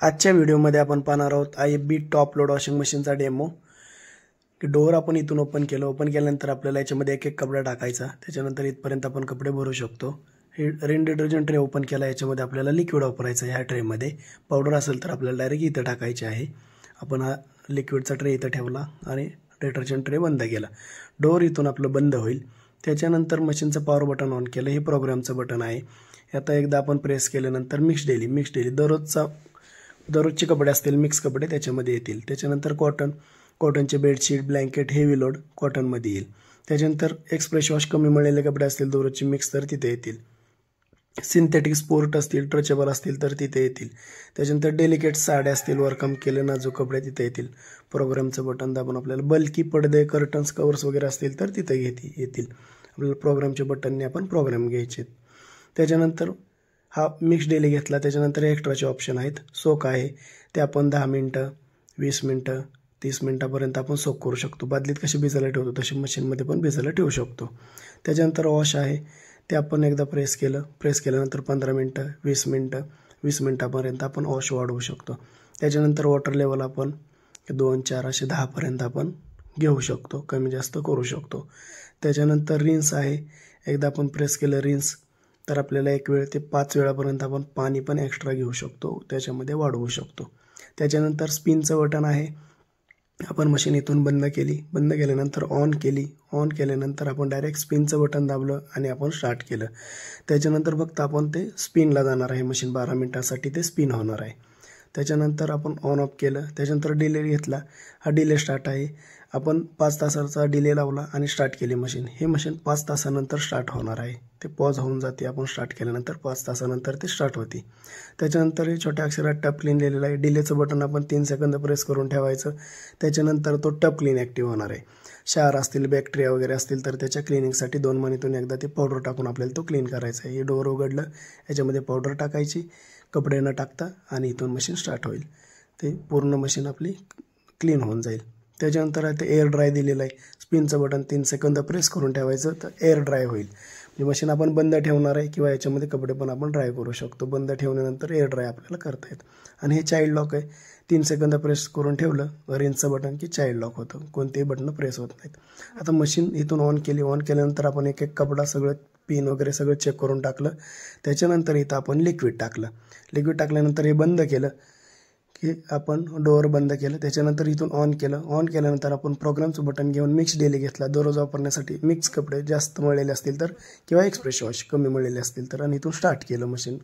आजच्या व्हिडिओमध्ये आपण पाहणार आहोत IFB टॉप लोड वॉशिंग मशीनचा डेमो। की डोअर आपण इथून ओपन केल्यानंतर आपल्याला याच्यामध्ये एक एक कपडा टाकायचा, त्याच्यानंतर इथपर्यंत आपण कपडे भरू शकतो। हे रिन डिटर्जंट ट्रे ओपन केला, याच्यामध्ये आपल्याला लिक्विड वापरायचं आहे। ह्या ट्रेमध्ये पावडर असेल तर आपल्याला डायरेक्ट इथं टाकायचे आहे। आपण हा लिक्विडचा ट्रे इथं ठेवला आणि डिटर्जंट ट्रे बंद केला। डोअर इथून आपलं बंद होईल। त्याच्यानंतर मशीनचं पॉवर बटन ऑन केलं, हे प्रोग्रामचं बटन आहे। आता एकदा आपण प्रेस केल्यानंतर मिक्स डेली दररोजचे कपडे असतील, मिक्स कपडे त्याच्यामध्ये येतील। त्याच्यानंतर कॉटनचे बेडशीट, ब्लँकेट, हेवी लोड कॉटनमध्ये येईल। त्याच्यानंतर एक्सप्रेस वॉश कमी मळलेले कपडे असतील दररोजचे मिक्स तर तिथे येतील। सिंथेटिक स्पोर्ट असतील, ट्रचेबल असतील तर तिथे येतील। त्याच्यानंतर डेलिकेट साड्या असतील, वरकाम केले नाजूक कपडे तिथे येतील। प्रोग्रामचं बटन दाबून आपल्याला बल्की पडदे, कर्टन्स, कवर्स वगैरे असतील तर तिथे येतील। आपल्याला प्रोग्रामच्या बटनने आपण प्रोग्राम घ्यायचे। त्याच्यानंतर हा मिक्स डेली घेतला, त्याच्यानंतर एक्स्ट्राचे ऑप्शन आहेत। सोक आहे, ते आपण 10 मिनिटं, 20 मिनिटं, 30 मिनिटापर्यंत आपण सोक करू शकतो। बादलीत कशी भिजायला ठेवतो तशी मशीनमध्ये पण भिजायला ठेवू शकतो। त्याच्यानंतर वॉश आहे, ते आपण एकदा प्रेस केल्यानंतर 15 मिनिटं, 20 मिनिटं, 20 मिनिटापर्यंत आपण वॉश वाढवू शकतो। त्याच्यानंतर वॉटर लेवल आपण 2, 4 असे 10 पर्यंत आपण घेऊ शकतो, कमी जास्त करू शकतो। त्याच्यानंतर रिन्स आहे, एकदा आपण प्रेस केलं रिन्स तर आपल्याला 1 वेळ ते 5 वेळापर्यंत आपण पाणी पण एक्स्ट्रा घेऊ शकतो, त्याच्यामध्ये वाढवू शकतो। त्याच्यानंतर स्पिनचं बटन आहे, आपण मशीन इथून बंद केल्यानंतर ऑन केल्यानंतर आपण डायरेक्ट स्पिनचं बटन दाबलं आणि आपण स्टार्ट केलं। त्याच्यानंतर फक्त आपण ते स्पिनला जाणार आहे, मशीन 12 मिनिटासाठी ते स्पिन होणार आहे। त्याच्यानंतर आपण ऑन ऑफ केलं, त्याच्यानंतर डिले घेतला, हा डिले स्टार्ट आहे। आपण 5 तासाचा डिले लावला आणि स्टार्ट केली मशीन। हे मशीन 5 तासानंतर स्टार्ट होणार आहे, ते पॉज होऊन जाते। आपण स्टार्ट केल्यानंतर 5 तासानंतर ते स्टार्ट होते। त्याच्यानंतर हे छोट्या अक्षरात टप क्लीन लिहिलेलं आहे। डिलेचं बटन आपण 3 सेकंद प्रेस करून ठेवायचं, त्याच्यानंतर तो टप क्लीन ॲक्टिव्ह होणार आहे। क्षार असतील, बॅक्टेरिया वगैरे असतील तर त्याच्या क्लिनिंगसाठी 2 महिन्यातून एकदा ते पावडर टाकून आपल्याला तो क्लीन करायचा आहे। हे डोअर उघडलं, याच्यामध्ये पावडर टाकायची, कपडे न टाकता, आणि इथून मशीन स्टार्ट होईल। ते पूर्ण मशीन आपली क्लीन होऊन जाईल। त्याच्यानंतर आता एअर ड्राय दिलेलं आहे, स्पिनचं बटन 3 सेकंद प्रेस करून ठेवायचं तर एअर ड्राय होईल। म्हणजे मशीन आपण बंद ठेवणार आहे किंवा याच्यामध्ये कपडे पण आपण ड्राय करू शकतो। बंद ठेवल्यानंतर एअर ड्राय आपल्याला करता येतं। आणि हे चाइल्ड लॉक आहे, 3 सेकंद प्रेस करून ठेवलं रिन्सचं बटन की चाइल्ड लॉक होतं, कोणतेही बटन प्रेस होत नाहीत। आता मशीन इथून ऑन केल्यानंतर आपण एक एक कपडा सगळं पिन वगैरे सगळं चेक करून टाकलं। त्याच्यानंतर इथं आपण लिक्विड टाकल्यानंतर हे बंद केलं की आपण डोअर बंद केलं। त्याच्यानंतर इथून ऑन केल्यानंतर आपण प्रोग्रामचं बटन घेऊन मिक्स डेली घेतला, दररोज वापरण्यासाठी। मिक्स कपडे जास्त मळलेले असतील तर किंवा एक्सप्रेस वॉश कमी मळलेले असतील तर, आणि इथून स्टार्ट केलं मशीन।